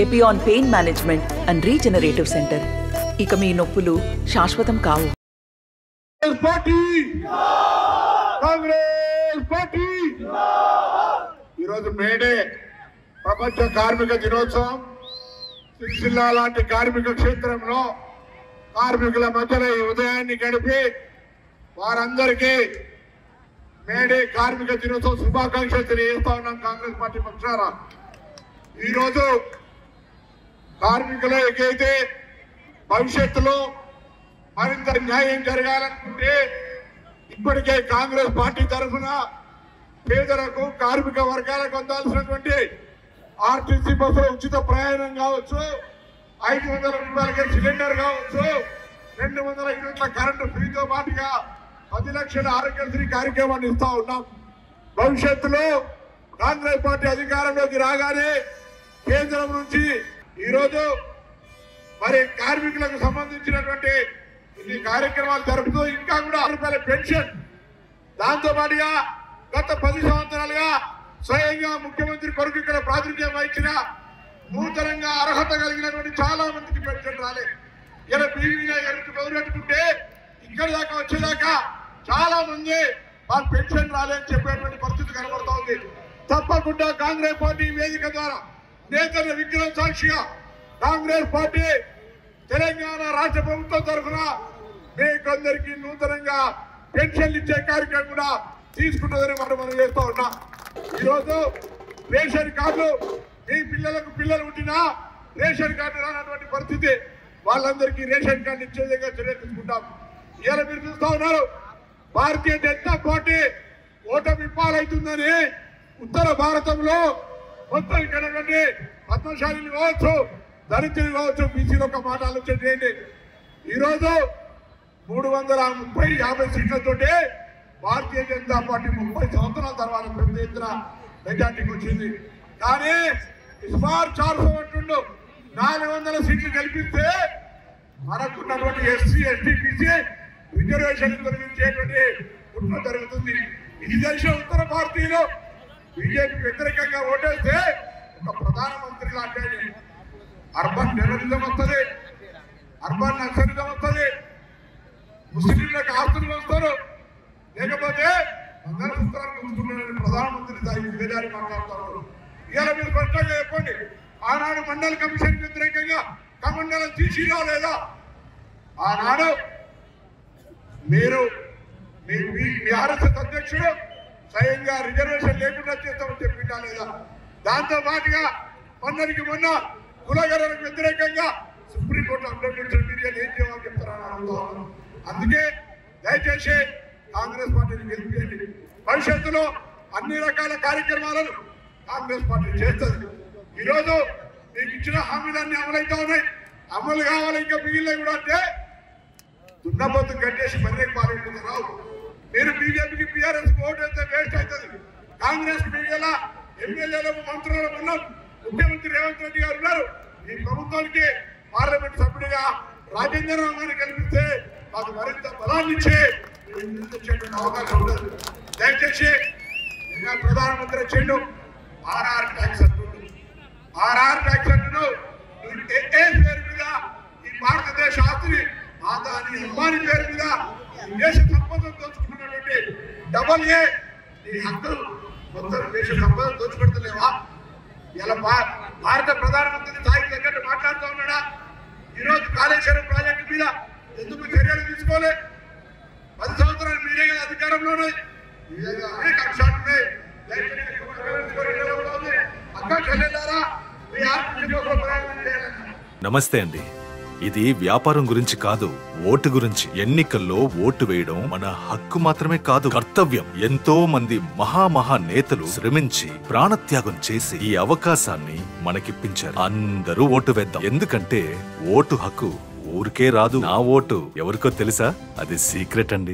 Epione pain management and regenerative centre. ఇక మీ నొప్పులు శాశ్వతం కావు. ఈరోజు మేడే ప్రపంచ కార్మిక దినోత్సవం. సిరిసిల్ల లాంటి కార్మిక క్షేత్రంలో కార్మికుల మధ్యలో ఈ ఉదయాన్ని గడిపి వారందరికీ మేడే కార్మిక దినోత్సవం శుభాకాంక్షలు తెలియజేస్తా ఉన్నాం. కాంగ్రెస్ పార్టీ పక్షాన ఈరోజు కార్మికులు ఏకైతే భవిష్యత్తులో మరింత న్యాయం జరగాలనుకుంటే ఇప్పటికే కాంగ్రెస్ పార్టీ తరఫున పేదలకు కార్మిక వర్గాలకు అందాల్సినటువంటి ఆర్టీసీ బస్సులో ఉచిత ప్రయాణం కావచ్చు, 500 రూపాయలకి సిలిండర్ కావచ్చు, 200 యూనిట్ల కరెంటు ఫ్రీతో పాటుగా 10 లక్షల ఆరోగ్యశ్రీ కార్యక్రమాన్ని ఇస్తా ఉన్నాం. భవిష్యత్తులో కాంగ్రెస్ పార్టీ అధికారంలోకి రాగానే కేంద్రం నుంచి ఈరోజు మరి కార్మికులకు సంబంధించినటువంటి ఇన్ని కార్యక్రమాలు జరుపుతూ ఇంకా కూడా రూపాయల పెన్షన్, దాంతో పాటుగా గత 10 సంవత్సరాలుగా స్వయంగా ముఖ్యమంత్రి కొరకు ఇక్కడ ప్రాతినిధ్యం వహించిన నూతనంగా అర్హత కలిగినటువంటి చాలా మందికి పెన్షన్ రాలేదు. ఇలా బీవీగా మొదలుపెట్టుకుంటే ఇక్కడ దాకా వచ్చేదాకా చాలా మంది వాళ్ళు పెన్షన్ రాలేదని చెప్పేటువంటి పరిస్థితి కనబడతా ఉంది. తప్పకుండా కాంగ్రెస్ పార్టీ వేదిక ద్వారా నేతల విగ్రహం సాక్షిగా కాంగ్రెస్ పార్టీ తెలంగాణ రాష్ట్ర ప్రభుత్వం తరఫున మీకందరికీ నూతనంగా పెన్షన్లు ఇచ్చే కార్యక్రమం కూడా తీసుకుంటుందని మనం చేస్తూ ఉన్నాం. ఈరోజు రేషన్ కార్డులు మీ పిల్లలు పుట్టినా రేషన్ కార్డు రానటువంటి పరిస్థితి, వాళ్ళందరికీ రేషన్ కార్డు ఇచ్చే విధంగా చర్య తీసుకుంటాం. ఇవాళ మీరు చూస్తూ ఉన్నారు భారతీయ జనతా పార్టీ ఓటమి పాలవుతుందని ఉత్తర భారతంలో మొత్తం ఇక్కడ పద్మశాలిని కావచ్చు, దళితులు కావచ్చు, బీసీలో ఒక మాట ఆలోచన చేయండి. ఈరోజు 330-50 సీట్లతోటి భారతీయ జనతా పార్టీ 30 సంవత్సరాల తర్వాత పెద్ద ఎత్తున మెజార్టీకి వచ్చింది. కానీ సుమారు 400 అంటుండు 400 సీట్లు గెలిపిస్తే మనకున్నటువంటి ఎస్సీ ఎస్టీ బీసీ రిజర్వేషన్ తొలగించేటువంటి కుట్ర జరుగుతుంది. ఇది తెలిసిన ఉత్తర భారతీయులు బీజేపీ వ్యతిరేకంగా ఓటేస్తే ఒక ప్రధానమంత్రి లాంటి అర్బన్ టెర్రరిజం వస్తుంది, అర్బన్ నక్సలిజం వస్తుంది, ముస్లింలకు ఆస్తులు వస్తారు, లేకపోతే మంగళసూత్రాలు చూసుకున్న ప్రధానమంత్రి దిగజారి మాట్లాడుతున్నారు. ఇలా మీరు స్పష్టంగా చెప్పండి, ఆనాడు మండల కమిషన్ వ్యతిరేకంగా కమండలం తీసిరా లేదా? ఆనాడు మీరు మీ ఆర్ఎస్ఎస్ అధ్యక్షుడు స్వయంగా రిజర్వేషన్ లేకుండా చేస్తామని చెప్పిందా లేదా? దాంతో పాటుగా మొన్న కులగలకు వ్యతిరేకంగా సుప్రీంకోర్టు అభ్యర్థించిన మీడియాలు ఏం జవాబు చెప్తారని. అందుకే దయచేసి కాంగ్రెస్ పార్టీని గెలిపించండి. భవిష్యత్తులో అన్ని రకాల కార్యక్రమాలను కాంగ్రెస్ పార్టీ చేస్తుంది. ఈరోజు మీకు ఇచ్చిన హామీలన్నీ అమలవుతా ఉన్నాయి, అమలు కావాలి. ఇంకా మిగిలినవి కూడా అంటే దున్నపోతు కట్టేసి మర్యాద పాల్గొంటున్నారు. మీరు బీజేపీకి బీఆర్ఎస్ ఓటు అయితే వేస్ట్ అవుతుంది. కాంగ్రెస్ మిగిలిన ఎమ్మెల్యేలు మంత్రులు ఉన్నాం, ముఖ్యమంత్రి రేవంత్ రెడ్డి గారు ఉన్నారు. ఈ ప్రభుత్వానికి పార్లమెంట్ సభ్యుడిగా రాజేంద్ర గారిని కల్పిస్తే మాకు మరింత బలాన్ని ఇచ్చే అవకాశం ఉండదు. దయచేసి ప్రధానమంత్రి చెండు ఆర్ఆర్ ట్యాక్స్ అంటుండు. ఆర్ఆర్ ట్యాక్స్ అంటుడు ఏ పేరు మీద ఈ భారతదేశ ఆస్తిని ఆదాని అంబానీ పేరు మీద దేశ సంపదను దోచుకుంటున్నటువంటి AA ఈ హక్కులు మొత్తం దేశ సంపదను దోచుకుంటలేవా? ఇలా భారత ప్రధానమంత్రి స్థాయికి తగ్గట్టు మాట్లాడుతూ ఉన్నాడా? ఈరోజు కాళేశ్వరం ప్రాజెక్టు మీద ఎందుకు చర్యలు తీసుకోలే? 10 సంవత్సరాలు మీరే అధికారంలో ఉన్నాయి. ఈ విధంగా అనేక అంశాలు ఉన్నాయి. నమస్తే అండి. ఇది వ్యాపారం గురించి కాదు, ఓటు గురించి. ఎన్నికల్లో ఓటు వేయడం మన హక్కు మాత్రమే కాదు, కర్తవ్యం. ఎంతో మంది మహా నేతలు శ్రమించి ప్రాణత్యాగం చేసి ఈ అవకాశాన్ని మనకిప్పించారు. అందరూ ఓటు వేద్దాం. ఎందుకంటే ఓటు హక్కు ఊరికే రాదు. నా ఓటు ఎవరికో తెలుసా? అది సీక్రెట్ అండి.